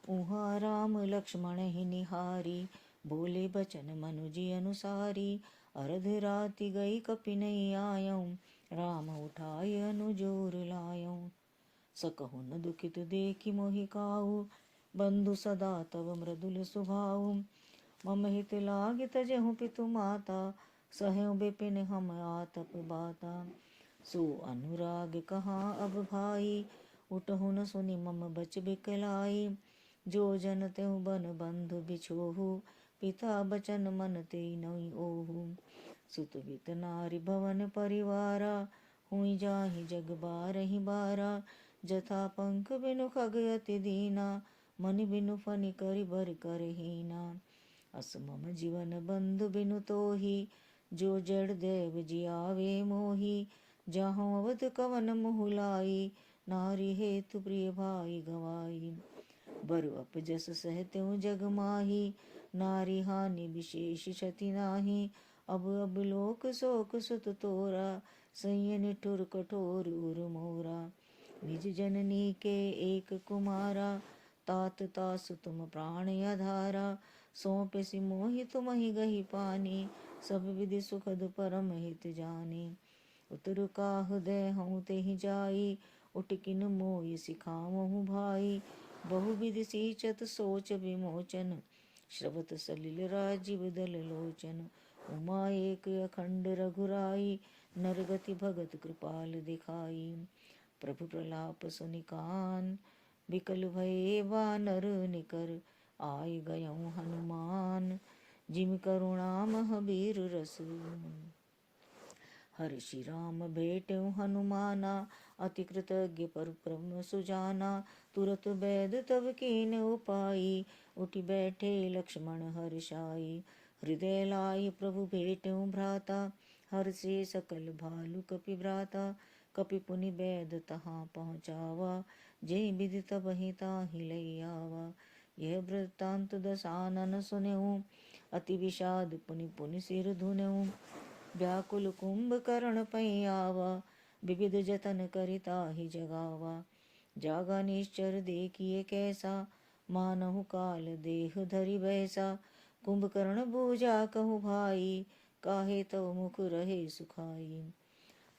उहाँ राम लक्ष्मण ही निहारी, बोले बचन मनुजी अनुसारी। अर्ध राति गई कपि नहीं आयऊं, राम उठाय अनुजोर लायऊं। सकहु न दुखित देखि मोहि काहू, बंधु सदा तब मृदुल स्वभाव। मम हित लागे तजहु पितु माता, सहु बिपिन हम आतप बाता। सो अनुराग कहाँ अब भाई, उठहु न सुनि मम बच बिकलाई। जो जन त्यों बन बंधु बिछोहु, पिता बचन मन ते नई ओहु। सुत बित नारी भवन परिवारा, हुई जाहि जग बारहि बारा। जथा पंख बिनु खग अति दीना, मन बिनु फनि करि बर करहीना। अस मम जीवन बंधु बिनु तोहि, जो जड़ देव जियावे मोहि। जहाँ अवध कवन मोह लाई, नारी हेतु प्रिय भाई गवाई। बरु अपजस सहत्यों जग माही, नारी हानि विशेष क्षति नाही। अब लोक शोक सुत तोरा, सैय निठुर कठोर उर मोरा। निज जननी के एक कुमारा, तात तासु तुम प्राण आधारा। सौंपे सि मोहि तुम ही गही पानी, सब विधि सुखद परम हित जानी। उतर काह दे हूँ ते ही जाई, उठकिन मोहि सिखावहु भाई। बहु विधि सींचत सोच विमोचन, श्रवत सलिल राजीव दल लोचन। उमा एक अखंड रघुराई, नरगति भगत कृपाल दिखाई। प्रभु प्रलाप सुनि कान, बिकल भये वानर निकर। आय गयऊँ हनुमान, जिमि करुणा मह वीर रस। हर्षि राम भेटेउ हनुमाना, अति कृतज्ञ परम सुजाना। तुरत बैद तब कीन उपाई, उठि बैठे लक्ष्मण हर्षाई। हृदय लाई प्रभु भेटेउ भ्राता, हर्षे सकल भालु कपि भ्राता। कपि पुनि बैद तहाँ पहुँचावा, जेहि विधि तबहि ताहि लई आवा। यह वृत्तांत दसानन सुनेऊ, अति विषाद पुनि पुनि सिर धुनेऊ। व्याकुल कुंभकर्ण पै आवा, विविध जतन करिता ही जगावा। जागा निश्चर देखिए कैसा, मानहु काल देह धरि बैसा। कुंभकर्ण बूझा कहु भाई, काहे तव मुख रहे सुखाई।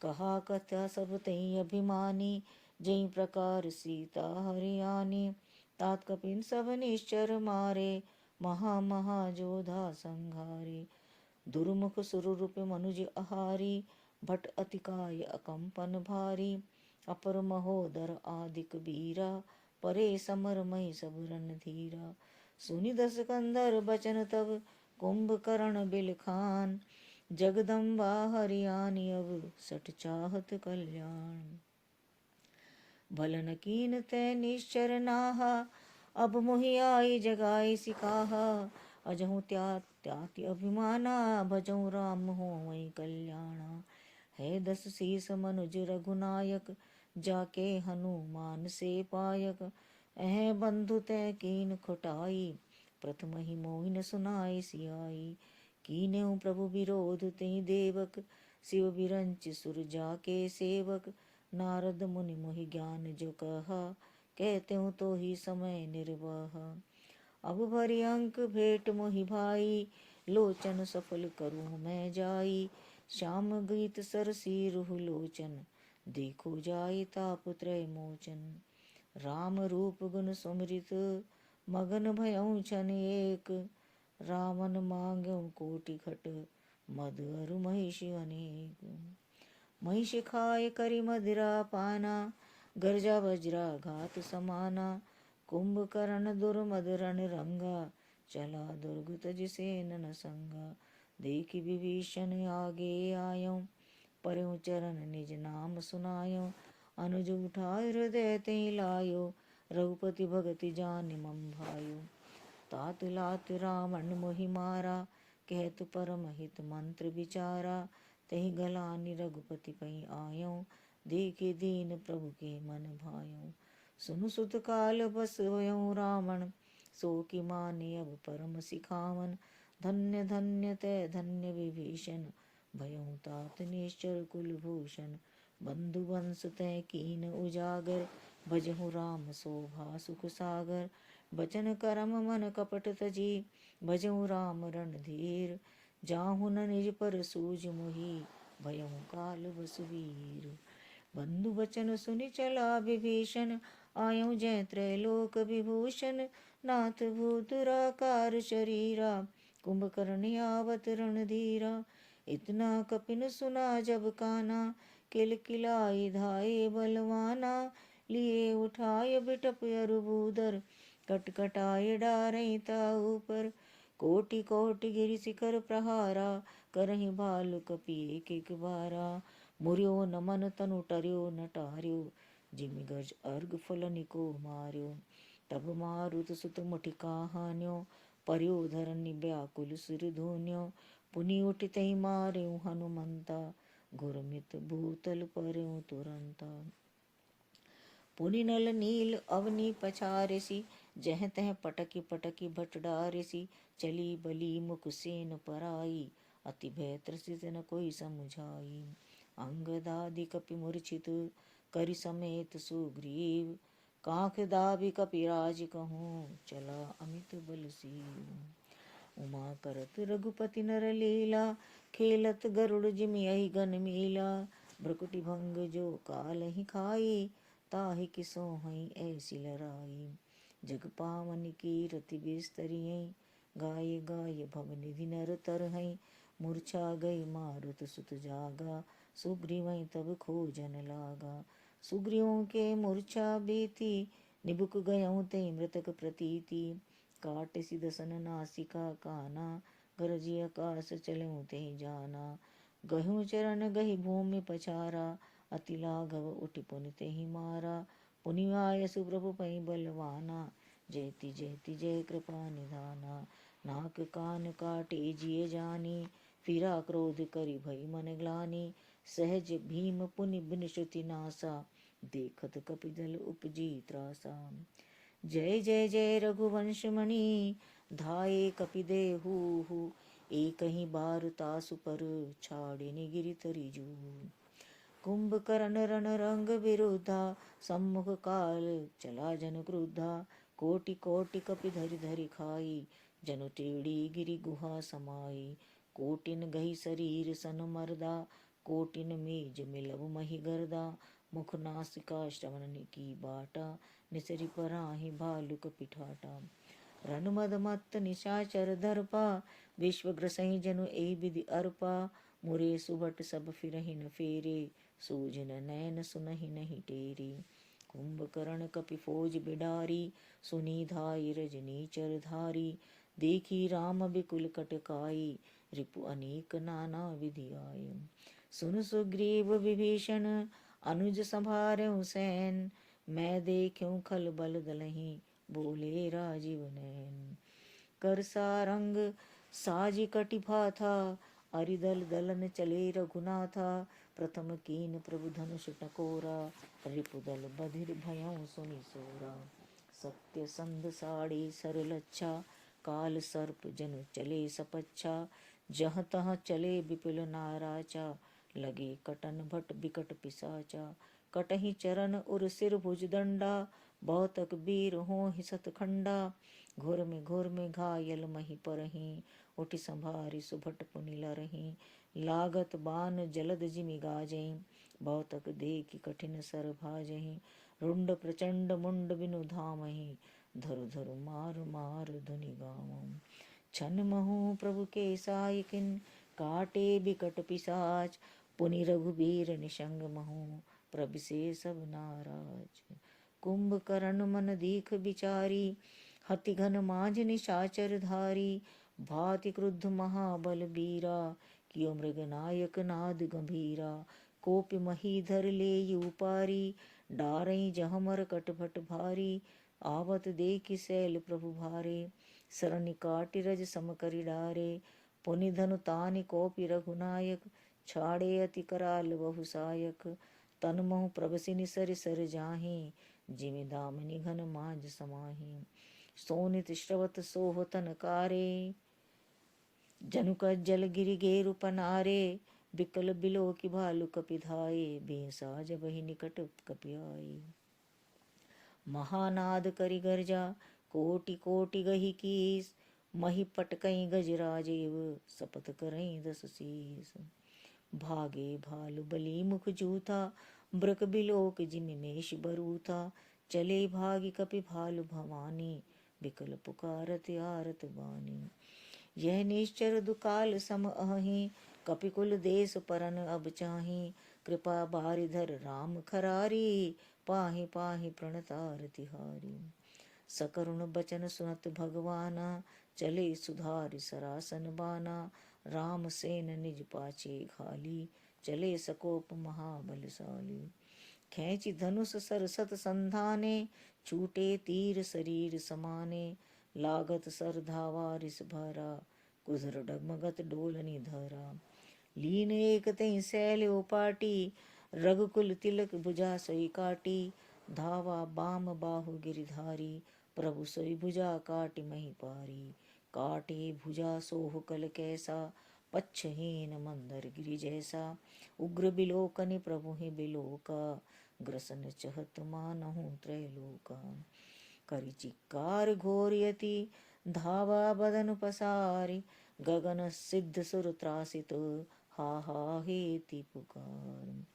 कहा कथा सब तई अभिमानी, जई प्रकार सीता हरियाणी। तात कपिन सब निश्चर मारे, महा महा जोधा संघारे। दुर्मुख सुररूप मनुज आहारी, भट अतिकाय अकंपन भारी। अपर महोदर आदिक बीरा, परे समर मई सब रन धीरा। सुनि दस कंधर बचन तब, कुंभकर्ण बिल खान। जगदम्बा हरियाणी अब सठ चाहत कल्याण। भलन कीन तै निश्चर नाहा, अब मोहि आई जगाई सिकाहा। अजहु त्याति अभिमाना, भजहु राम होवै कल्याणा। है दस शीस मनुज रघुनायक, जाके हनुमान से पायक। अह बंधु तै कीन खुटाई, प्रथम ही मोहि न सुनाई सियाई। कीन्हु प्रभु विरोध तेहि देवक, शिव बिरंच सुर जाके सेवक। नारद मुनि मोहि ज्ञान जो कहा, कहतेहु तो ही समय निर्वाह। अब भरि अंक भेंट मोहि भाई, लोचन सफल करूँ मैं जाई। श्याम गीत सरसी रुहु लोचन, देखो जाई ताप त्रय मोचन। राम रूप गुण सुमृत, मगन भयऊँ छन एक। रावण मांगऊँ कोटि खट, मद अरु महिष अनेक। महिष खाय करि मदिरा पाना, गर्जा वज्रा घात समाना। कुंभकर्ण दुर्मद रण रंगा, चला दुर्ग तज सेन न संगा। देखि विभीषण आगे आयऊँ, परऊँ चरण निज नाम सुनायऊँ। अनुज उठाय हृदय तेहि लायो, रघुपति भगति जानि मम भायो। तात लात रावण मोहि मारा, कहत परम हित मंत्र विचारा। तहि गलानि रघुपति पै आयऊँ, देखे दीन प्रभु के मन भायऊँ। सुनु सुत काल बस होयऊँ रावण, सो कि माने अब परम सिखावन। धन्य धन्य तै धन्य विभीषण, भयऊँ तात निश्चर कुलभूषण। बंधु वंश तै कीन उजागर, भजहु राम शोभा सुख सागर, बचन करम मन कपट तजी। भजहु राम रणधीर, जाहु न निज पर सूझ मोहि। भयहु काल बसुवीर, बंधु बचन सुनि चला विभीषण। आयऊ जय त्रैलोक विभूषण, नाथ भूत राकार शरीरा। कुंभकर्ण आवत रणधीरा, इतना कपिन सुना जब काना। किलकिलाई धाये बलवाना, लिए उठाय बिटप अरुबूदर। कटकटाय डारई ताऊ पर, कोटि कोटि गिरि शिखर प्रहारा। करहि भालु कपि एक एक बारा, मुर्यो न मन तनु टर्यो न टार्यो। जिमि गर्ज अर्घ फलनिको मार्यो, तब मारुत सुत मुठि कहान्यो। पर्यो धरनि व्याकुल सिर धून्यो, पुनि उठितहि मार्यो हनुमंता। गुरमित भूतल पर्यो तुरंता। पुनि नल नील अवनि पछारेसी, जह तह पटकी पटकी भट डारेसी। चली बली मुख सेन पराई, अति भय त्रसित न कोई समुझाई। अंगदादि कपि मूर्छित, करि समेत सुग्रीव। कांख दाबि कपिराज कहूँ, चला अमित बल सीव। उमा करत रघुपति नर लीला, खेलत गरुड़ जिमि अहि गन मीला। भ्रकुटि भंग जो कालहि खाई, ताहि कि सोहई ऐसी लराई। जग पावन कीरति बिस्तरियೈ, गाये गाये भव निधि नर तरहै। मूर्छा गई मारुत सुत जागा, सुग्रीवै तब खोजन लागा। सुग्रीवों के मूर्छा बीती, निबुक गयऊँ ते मृतक प्रतीति। काट सिदसन नासिका काना, गरजी आकाश चलऊँ ते जाना। गहूँ चरण गही भूमि पछारा, अति लाघव उठि पुनि तेहि मारा। पुनि आयसु प्रभु पै बलवाना, जयति जयति जय कृपा निधाना। नाक कान काटे जिय जानी, फिरा क्रोध करि भई मन ग्लानि। सहज भीम पुनि बिन श्रुति नासा, देखत कपिदल उपजी त्रासा। जय जय जय रघुवंश मणि, धाये कपिदेहु। एकहि बार तासु पर, छाड़िनि गिरि तरि जूहू। कुंभकर्ण रण रंग विरुद्धा, सम्मुख काल चला जन क्रुद्धा। कोटि कोटि कपि धरि धरि खाई, जनु टेढ़ी गिरि गुहा समाई। कोटिन गही शरीर सन मरदा, कोटिन मेज मिलव मही गर्दा। मुख नासिका श्रवण की बाटा, निसरि पराहि भालु कपि ठाटा। रन मद मत्त निशाचर दर्पा, विश्व ग्रसहि जनु ए विधि अर्पा। मुरे सुभट सब फिरहि न फेरे, सूझन नैन सुनहि नहीं टेरे। कुंभकर्ण कपि फौज बिडारी, सुनी धाई रजनीचर धारी। देखी राम बिकुल कटकाई, रिपु अनेक नाना विधि आए। सुन सुग्रीव विभीषण, अनुज संभार्यो सैन। मैं देखूं खल बल दलहि, बोले राजीव नैन। कर सारंग साजी कटिभा था, अरिदल दलन चले रघुनाथा। प्रथम कीन प्रभु धनुष टकोरा, रिपुदल बधिर भयउ सुनि सोरा। सत्य संध साड़ी सरलच्छा, काल सर्प जनु चले सपच्छा। जहाँ तहाँ चले विपुल नाराचा, लगे कटन भट बिकट पिसाचा। कटहि चरण उर सिर भुज दंडा, बहुतक वीर होहि सतखंडा। घुर में घायल मही परहीं, उठि संभारि सुभट पुनि लरहीं। लागत बान जलद जिमि गाजें, बहुतक देखि कठिन सर भाजहीं। रुंड प्रचंड मुंड बिनु धामहि, धरु धरु मार मार धुनि गावऊँ। छन महु प्रभु के सायकिन, काटे बिकट पिसाच। पुनि रघुबीर निशंग महु, प्रभु सब नाराज। कुंभकर्ण मन दीख बिचारी, हति घन मांझ निशाचर धारी। भाति क्रुद्ध महाबल बीरा, कियो मृग नायक नाद गंभीरा। कोपि महीधर लेई उपारी, डारई जहमर कटभट भारी। आवत देखि सैल प्रभु भारे, सरनि काटि रज सम करि डारे। पुनि धनु तानि कोपि रघुनायक, छाड़े अति कराल बहु सायक। तन महु प्रभसिनि सरि सर जाहीं, जिमि दामिनी घन मांझ समाहीं। सोनित श्रवत सोह तन कारे, जनुक जल गिरि गेरु पनारे। बिकल बिलो की भालु कपि धाये, बेसा जबहि निकट कपि आए। महानाद करि गर्जा, कोटि कोटि गही कीस, मही पटकई गजराजेव, सपत करई 10 शीस। भागे भालु बली मुख जूथा, ब्रक बिलोक जिमिमेश बरूथा, चले भागी कपि भालु भवानी, बिकल पुकारत आरत बानी। यह निश्चर दुकाल सम अहि, कपिकुल देश परन अब चाही, कृपा बारिधर राम खरारी, पाहि पाहि प्रणतार तिहारी। सकरुण बचन सुनत भगवाना, चले सुधारि सरासन बाना, राम सेन निज पाछे घाली, चले सकोप महाबलशाली। खैंची धनुष सरसत संधाने, छूटे तीर शरीर समाने, लागत सर धावा रिस भरा, कुधर डगमगत डोलनी धरा। लीन एक तई शैल उपाटी, रघुकुल तिलक भुजा सोई काटी, धावा बाम बाहु गिरिधारी, प्रभु सोई भुजा काटि मही पारी। काटे भुजा सोह कल कैसा, पच्छहीन मंदर गिरि जैसा, उग्र बिलोकनि प्रभु ही बिलोका, ग्रसन चहत मानहु त्रैलोका। करि चिक्कार घोर यति, धावा बदन पसारि, गगन सिद्ध सुर त्रासित, हा हा हेति पुकार।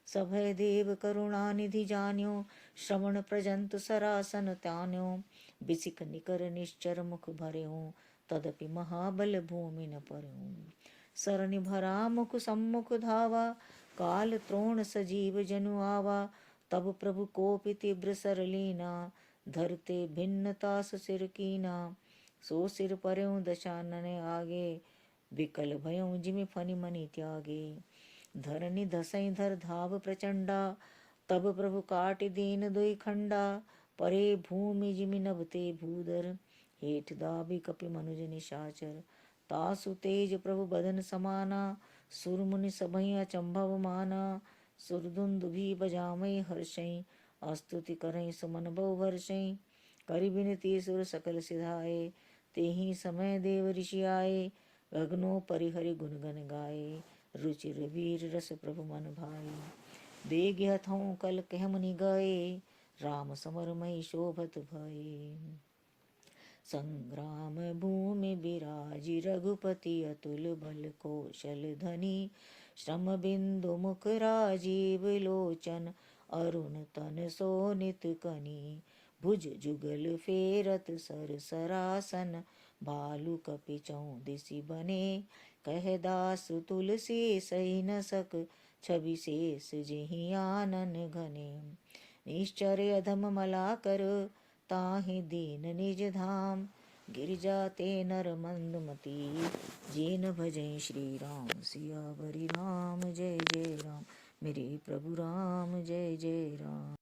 सभय देव करुणा निधि जान्यो, श्रवण प्रजंत सरासन त्यान्यो, बिसिक निकर निश्चर मुख भर्यो, तदपि महाबल भूमि न पर्यो। सरनि भरा मुख सम्मुख धावा, काल त्रोण सजीव जनु आवा, तब प्रभु कोपि तीव्र सर लीना, धरते भिन्न तास सिर कीना। सो सिर पर्यो दशानन आगे, विकल भयो जिमि फनि मनि त्यागे। धरनि धसई धर धाव प्रचंडा, तब प्रभु काटि दीन दुई खंडा, परे भूमि जिमि नभते भूधर, हेठ दाबी कपि मनुज निशाचर। तासु तेज प्रभु बदन समाना, सुर मुनि सभई अचंभव माना। सुरदुंदुभि बजावई हर्षई, स्तुति करई सुमन बहु वर्षई। करि बिनती सुर सकल सिधाए, तेहि समय देव ऋषि आए। गगनो परिहरि गुण गन गाए, रुचिर वीर रस प्रभु मन भाए। बेग हथों कल कह मुनि गए, राम समर मई शोभत भये। संग्राम भूमि बिराजी, रघुपति अतुल बल कौशल धनी। श्रम बिंदु मुख राजीव लोचन, अरुण तन सोनित कनी। भुज जुगल फेरत सर सरासन, भालु कपि चौदिसि बने। कह दास तुलसी सही न सक, छवि शेष जेहि आनन घने। निश्चर अधम मला कर, ताहि दीन निज धाम। गिरजा ते नर मंदमती, जिन भजै श्री राम। सियावरि राम जय जय राम, मेरे प्रभु राम जय जय राम।